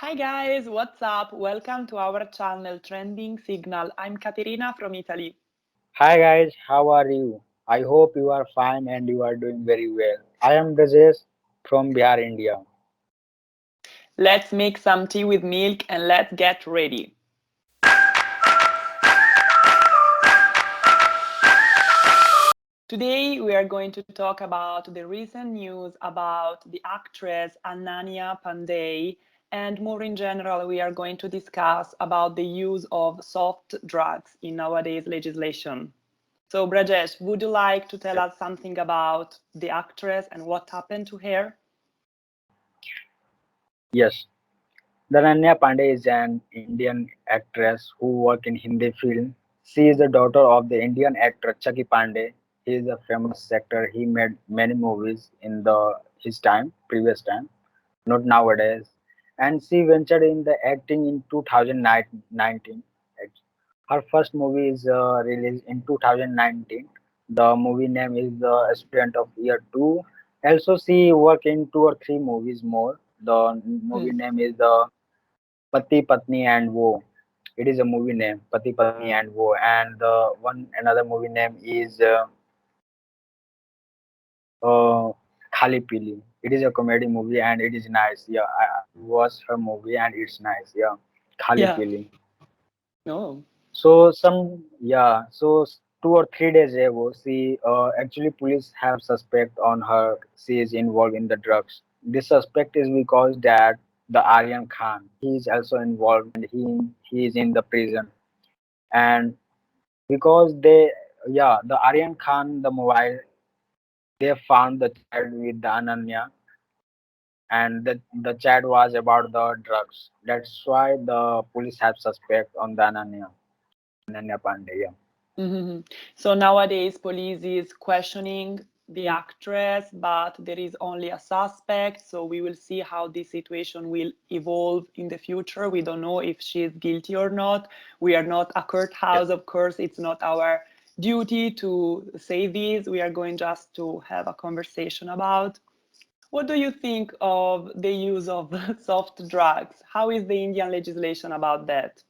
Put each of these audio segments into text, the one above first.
Hi guys, what's up? Welcome to our channel Trending Signal. I'm Caterina from Italy. Hi guys, how are you? I hope you are fine and you are doing very well. I am Brajesh from Bihar, India. Let's make some tea with milk and let's get ready. Today we are going to talk about the recent news about the actress Annaya Pandey, and more in general we are going to discuss about the use of soft drugs in nowadays legislation. So Brajesh, would you like to tell Yep. us something about the actress and what happened to her? Yes, Dhananya Pandey is an Indian actress who works in Hindi film. She is the daughter of the Indian actor Chucky Pandey. He is a famous actor. He made many movies in the his time, previous time, not nowadays. And she ventured in the acting in 2019. Her first movie is released in 2019. The movie name is The Student of Year 2. Also, she worked in two or three movies more. The movie Hmm. name is The Pati Patni and Wo. It is a movie name, Pati Patni and Wo. And the one another movie name is uh, Khali Pili. It is a comedy movie and it is nice. Yeah, I watched her movie and it's nice. Yeah, Khali Yeah. Pili. No. So 2 or 3 days ago, she actually police have suspect on her. She is involved in the drugs. This suspect is because that the Aryan Khan, he is also involved and he is in the prison. And because the Aryan Khan, the mobile, they found the chat with the Ananya, and the chat was about the drugs. That's why the police have suspect on the Ananya Pandey. Yeah. Mhm. So nowadays, police is questioning the actress, but there is only a suspect. So we will see how this situation will evolve in the future. We don't know if she is guilty or not. We are not a courthouse, of course. It's not our duty to say this. We are going just to have a conversation about. What do you think of the use of soft drugs? How is the Indian legislation about that?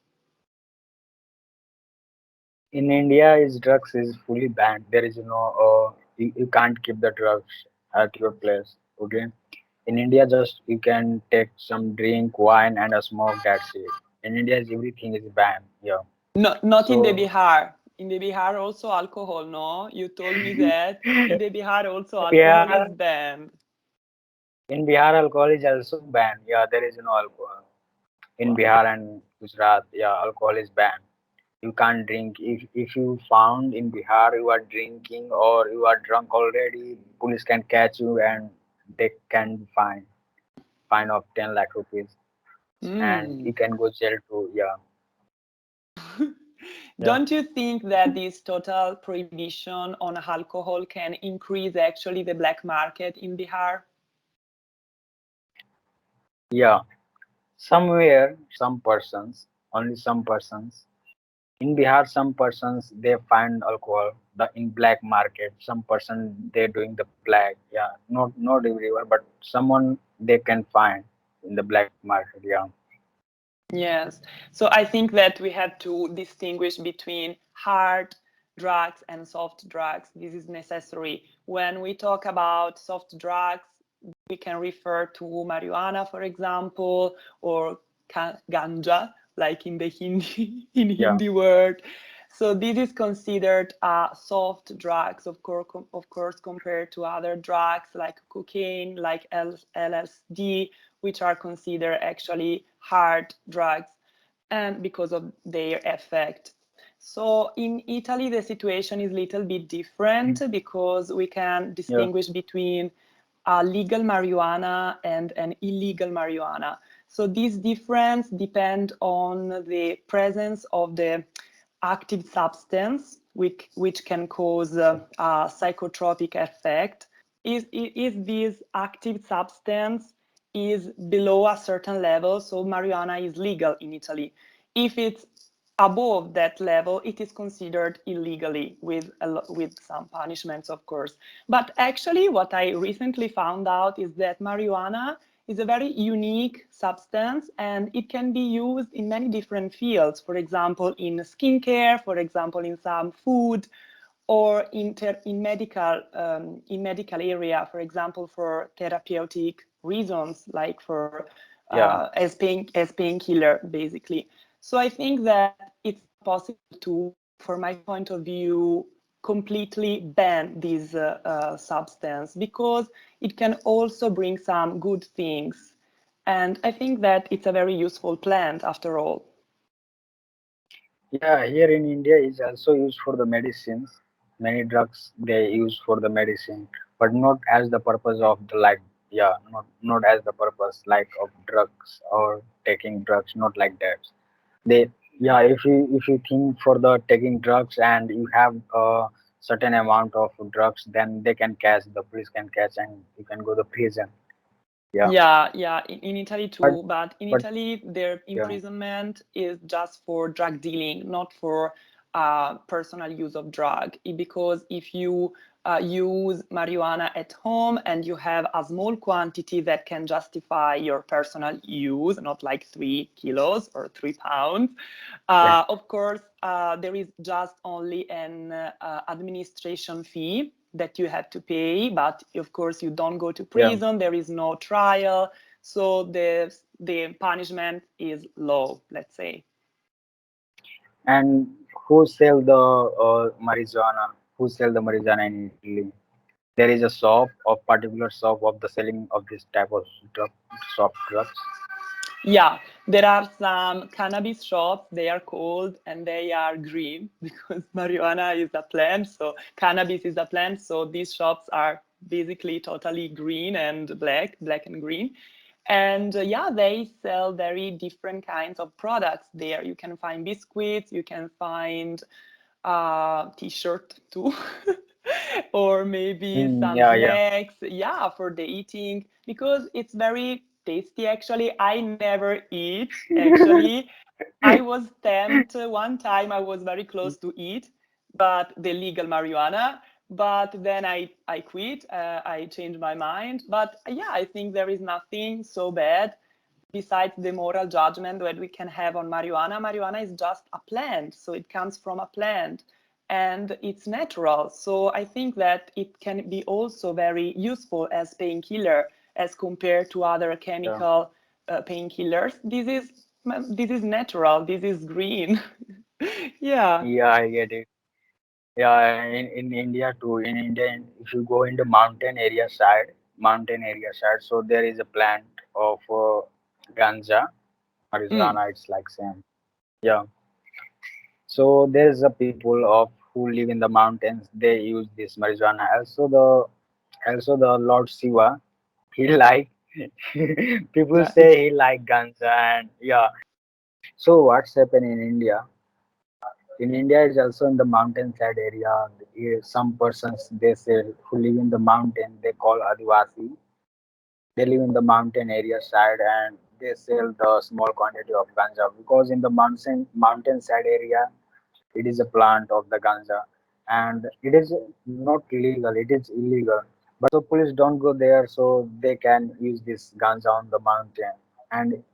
In India, is drugs is fully banned. There is you can't keep the drugs at your place. Okay. In India, just you can take some drink, wine, and a smoke. That's it. In India, everything is banned. Yeah. Not in the So Bihar. In the Bihar also alcohol, no? You told me that. In the Bihar also alcohol is Bihar, banned. in Bihar, alcohol is also banned. Yeah, there is no alcohol in Wow. Bihar and Gujarat. Yeah, alcohol is banned. You can't drink. If you found in Bihar you are drinking or you are drunk already, police can catch you and they can fine of 10 lakh rupees and Mm. you can go jail too. Yeah, yeah, Don't you think that this total prohibition on alcohol can increase actually the black market in Bihar? yeah. Somewhere, some persons, only some persons in Bihar, some persons they find alcohol the in black market. Some person they doing the black. Yeah, not everywhere, but someone they can find in the black market. Yeah. Yes. So I think that we have to distinguish between hard drugs and soft drugs. This is necessary. When we talk about soft drugs, we can refer to marijuana, for example, or ganja, like in the Hindi in Yeah. Hindi word. So this is considered soft drugs, of course, compared to other drugs like cocaine, like LSD, which are considered actually hard drugs, and because of their effect. So in Italy, the situation is a little bit different because we can Yeah. distinguish between legal marijuana and an illegal marijuana. So this difference depends on the presence of the active substance, which can cause a psychotropic effect. If this active substance is below a certain level, so marijuana is legal in Italy. If it's above that level, it is considered illegally with some punishments, of course. But actually, what I recently found out is that marijuana is a very unique substance, and it can be used in many different fields. For example, in skincare, for example, in some food, or in medical area, for example, for therapeutic reasons, like for yeah, as painkiller, basically. So I think that it's possible to, for my point of view, completely ban this substance, because it can also bring some good things. And I think that it's a very useful plant after all. yeah. Here in India is also used for the medicines. Many drugs they use for the medicine, but not as the purpose of the like. Yeah, not as the purpose like of drugs or taking drugs. Not like that. They yeah. If you think for the taking drugs and you have a certain amount of drugs, then they can catch. The police can catch and you can go to prison. Yeah, Yeah, yeah, in Italy but too. But in but Italy, their yeah, imprisonment is just for drug dealing, not for personal use of drug. Because if you use marijuana at home and you have a small quantity that can justify your personal use, not like 3 kilos or 3 pounds, yeah, of course, there is just only an administration fee that you have to pay, but of course you don't go to yeah. prison. There is no trial, so the punishment is low, let's say. And who sell the marijuana? Who sell the marijuana in Italy? There is a shop, of particular shop of the selling of this type of drug, soft drugs. Yeah, there are some cannabis shops, they are called, and they are green because marijuana is a plant, so cannabis is a plant, so these shops are basically totally green and black and green. And yeah, they sell very different kinds of products there. You can find biscuits, you can find t-shirt too, or maybe Mm, some yeah, yeah. snacks, yeah, for the eating, because it's very tasty. Actually, I never eat, actually. I was tempted one time, I was very close to eat, but the legal marijuana, but then I quit, I changed my mind. But yeah, I think there is nothing so bad besides the moral judgment that we can have on marijuana. Marijuana is just a plant, so it comes from a plant and it's natural. So I think that it can be also very useful as painkiller as compared to other Yeah, chemical painkillers. This is natural. This is green. Yeah. yeah, I get it. Yeah, in India too. In India, if you go in the mountain area side, so there is a plant of ganja, Mm. marijuana. It's like same. Yeah. So there's a people of who live in the mountains. They use this marijuana. Also the Lord Shiva. He like people Yeah. say he like ganja and yeah. So what's happened in India? In India is also in the mountainside area. Some persons they say who live in the mountain they call Adivasi. They live in the mountain area side and they sell the small quantity of ganja because in the mountainside area it is a plant of the ganja and it is not legal, it is illegal, but so police don't go there so they can use this ganja on the mountain. And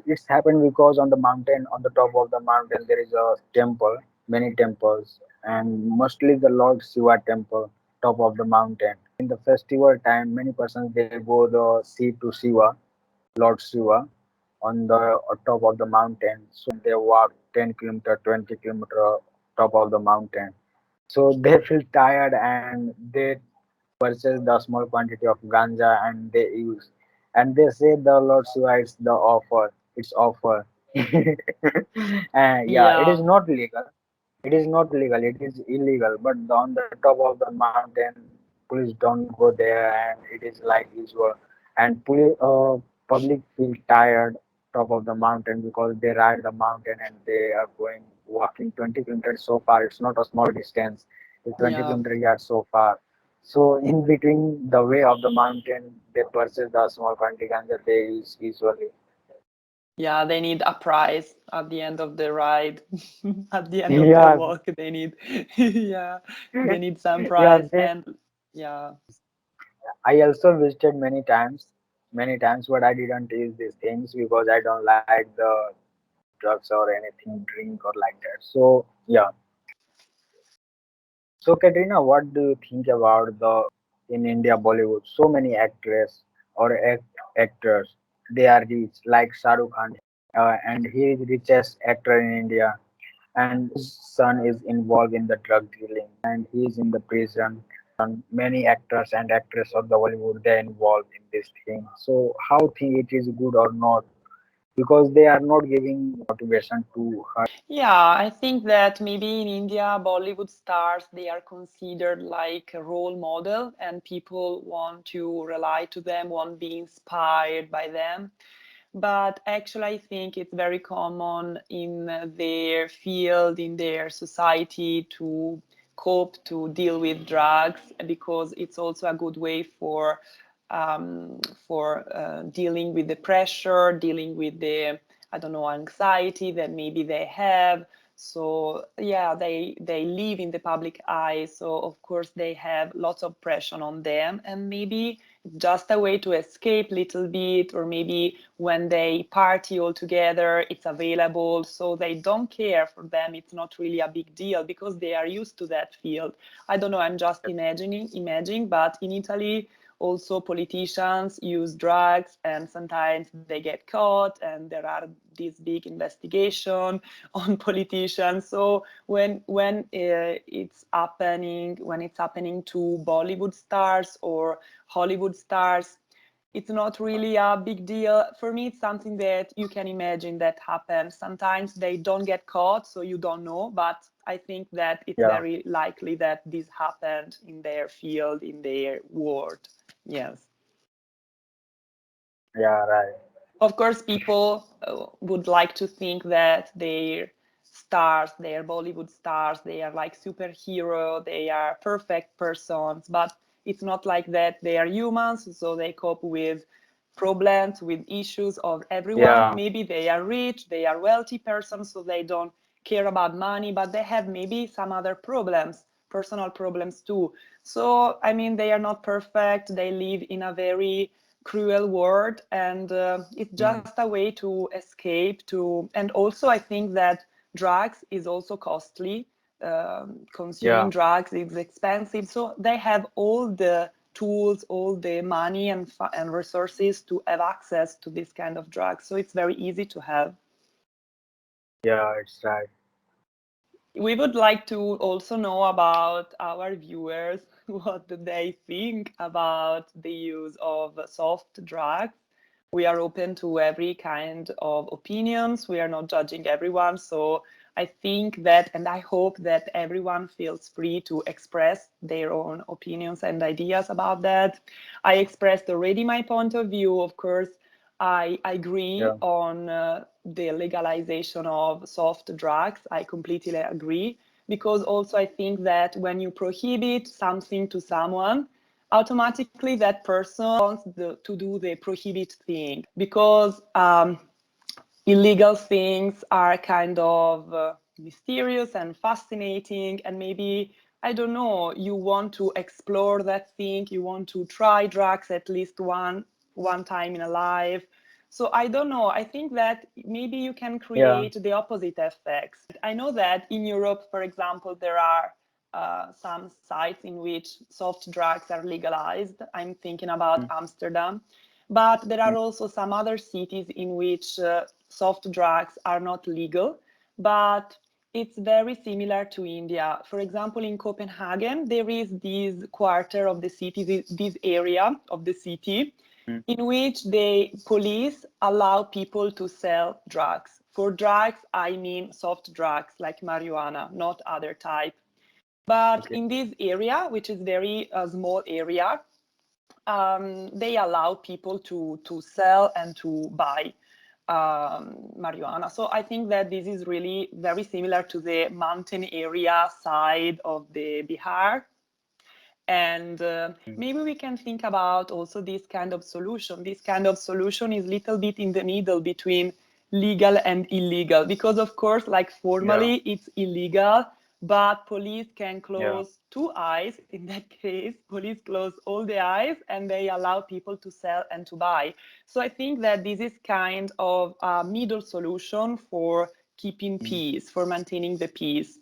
it's happened because on the mountain, on the top of the mountain there is a temple, many temples, and mostly the Lord Shiva temple top of the mountain. In the festival time many persons they go the see to Shiva, Lord Shiva, on the top of the mountain. So they walk 10 kilometer, 20 kilometer top of the mountain. So they feel tired and they purchase the small quantity of ganja and they use. And they say the Lord Shiva is the offer. It's offer. And yeah, it is Yeah. not legal. It is not legal. It is illegal. But on the top of the mountain, police don't go there, and it is like usual. And public feel tired top of the mountain because they ride the mountain and they are going walking 20 kilometers so far. It's not a small distance. It's 20 Yeah. kilometers yard so far. So in between the way of the mountain, they purchase the small quantity ganja they use usually. Yeah, they need a prize at the end of the ride. At the end of the Yeah, walk, they need, yeah, they need some yeah. prize. And yeah. I also visited many times. many times, but I didn't use these things because I don't like the drugs or anything drink or like that. So yeah. So Katrina, what do you think about the in India Bollywood? So many actors or actors, they are rich, like Shah Rukh Khan, and he is richest actor in India, and his son is involved in the drug dealing, and he is in the prison. And many actors and actresses of the Bollywood they are involved in this thing. So how think it is good or not? Because they are not giving motivation to her. Yeah, I think that maybe in India, Bollywood stars, they are considered like a role model and people want to rely to them, want to be inspired by them. But actually, I think it's very common in their field, in their society to cope, to deal with drugs, because it's also a good way for dealing with the pressure, dealing with the, I don't know, anxiety that maybe they have. So yeah, they live in the public eye, so of course they have lots of pressure on them, and maybe it's just a way to escape a little bit, or maybe when they party all together it's available, so they don't care. For them it's not really a big deal because they are used to that field. I don't know, I'm just imagining, but in Italy also politicians use drugs and sometimes they get caught and there are these big investigation on politicians. So when it's happening to Bollywood stars or Hollywood stars, it's not really a big deal. For me, it's something that you can imagine that happens. Sometimes they don't get caught, so you don't know, but I think that it's Yeah, very likely that this happened in their field, in their world. Yes. yeah, right. Of course, people would like to think that their stars, their Bollywood stars, they are like superhero, they are perfect persons, but it's not like that. They are humans, so they cope with problems, with issues of everyone. Yeah, Maybe they are rich, they are wealthy persons, so they don't care about money, but they have maybe some other problems, personal problems too. So, I mean, they are not perfect. They live in a very cruel world, and it's mm, just a way to escape to. And also I think that drugs is also costly. Consuming yeah, drugs is expensive, so they have all the tools, all the money and resources to have access to this kind of drugs, so it's very easy to have. yeah, it's right. We would like to also know about our viewers what do they think about the use of soft drugs. We are open to every kind of opinions. We are not judging everyone. So I think that, and I hope that everyone feels free to express their own opinions and ideas about that. I expressed already my point of view. Of course, I agree Yeah, on the legalization of soft drugs. I completely agree, because also I think that when you prohibit something to someone, automatically that person wants to do the prohibit thing, because illegal things are kind of mysterious and fascinating, and maybe, I don't know, you want to explore that thing, you want to try drugs at least one time in a life. So I don't know, I think that maybe you can yeah, create the opposite effects. I know that in Europe, for example, there are some sites in which soft drugs are legalized. I'm thinking about mm, Amsterdam, but there are mm, also some other cities in which soft drugs are not legal, but it's very similar to India. For example, in Copenhagen, there is this quarter of the city, this area of the city, mm. in which the police allow people to sell drugs. For drugs, I mean soft drugs like marijuana, not other type. But Okay. in this area, which is very small area, they allow people to sell and to buy marijuana. So I think that this is really very similar to the mountain area side of the Bihar. And Mm, maybe we can think about also this kind of solution. This kind of solution is little bit in the middle between legal and illegal, because of course, like yeah, formally it's illegal, but police can Yeah. close two eyes. In that case, police close all the eyes and they allow people to sell and to buy. So I think that this is kind of a middle solution for keeping peace, for maintaining the peace.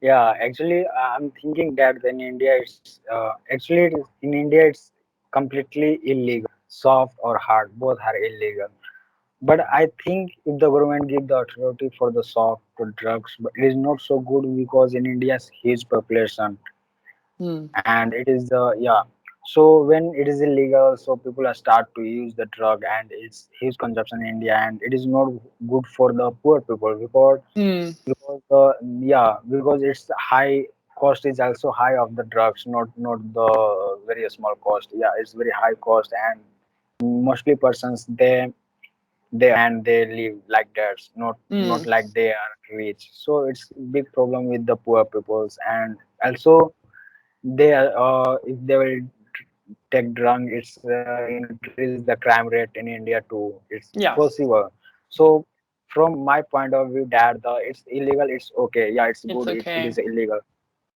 Yeah, actually, I'm thinking that in India, in India, it's completely illegal. Soft or hard, both are illegal. But I think if the government give the authority for the soft drugs, but it is not so good because in India's huge population, Hmm. and it is yeah. So when it is illegal, so people are start to use the drug, and it's huge consumption in India, and it is not good for the poor people Hmm. because it's high cost is also high of the drugs, not the very small cost. Yeah, it's very high cost, and mostly persons they live like that, not Hmm. like they are rich. So it's big problem with the poor peoples, and also if they will take drug, it's increase the crime rate in India too. It's Yeah, possible. So from my point of view, that the it's illegal, it's okay. Yeah, it's good. it's It is okay. illegal.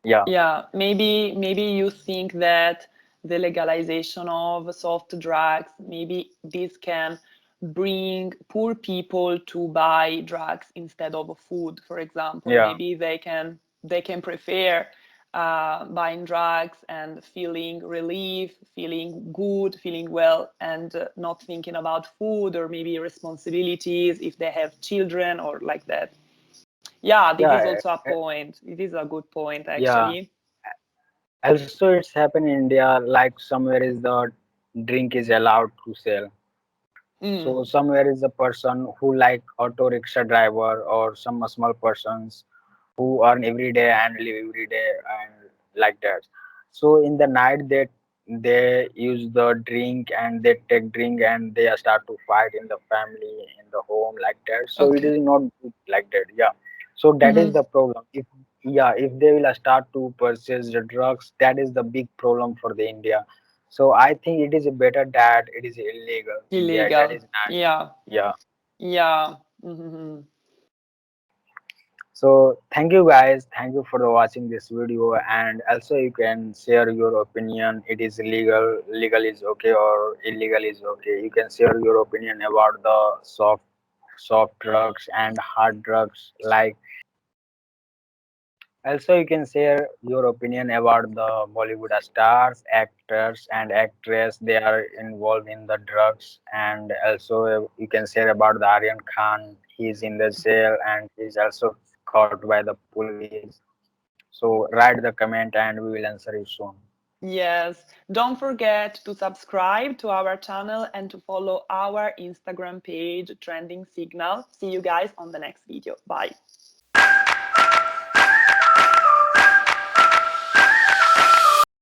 Yeah, Yeah, maybe you think that the legalization of soft drugs, maybe this can bring poor people to buy drugs instead of food, for example. yeah, Maybe they can prefer buying drugs and feeling relief, feeling good, feeling well, and not thinking about food or maybe responsibilities if they have children or like that. Yeah, this is yeah, also a point. It is a good point, yeah. actually. Also, it's happened in India. Like somewhere is the drink is allowed to sell. Mm. So somewhere is a person who like auto rickshaw driver or some small persons who earn every day and live every day and like that. So in the night they use the drink and they take drink and they start to fight in the family in the home like that. So it Okay. is not good like that. Yeah. So that is Mm-hmm. the problem. If they will start to purchase the drugs, that is the big problem for the India. So I think it is better that it is illegal. That Illegal. is nice. Yeah. Yeah. Yeah. Mm-hmm. So thank you guys. Thank you for the watching this video, and also you can share your opinion. It is legal is okay or illegal is okay. You can share your opinion about the soft drugs and hard drugs. Like also you can share your opinion about the Bollywood stars, actors and actress. They are involved in the drugs, and also you can share about the Aryan Khan. He's in the jail and he's also caught by the police. So write the comment and we will answer you soon. Yes. Don't forget to subscribe to our channel and to follow our Instagram page, Trending Signal. See you guys on the next video. Bye.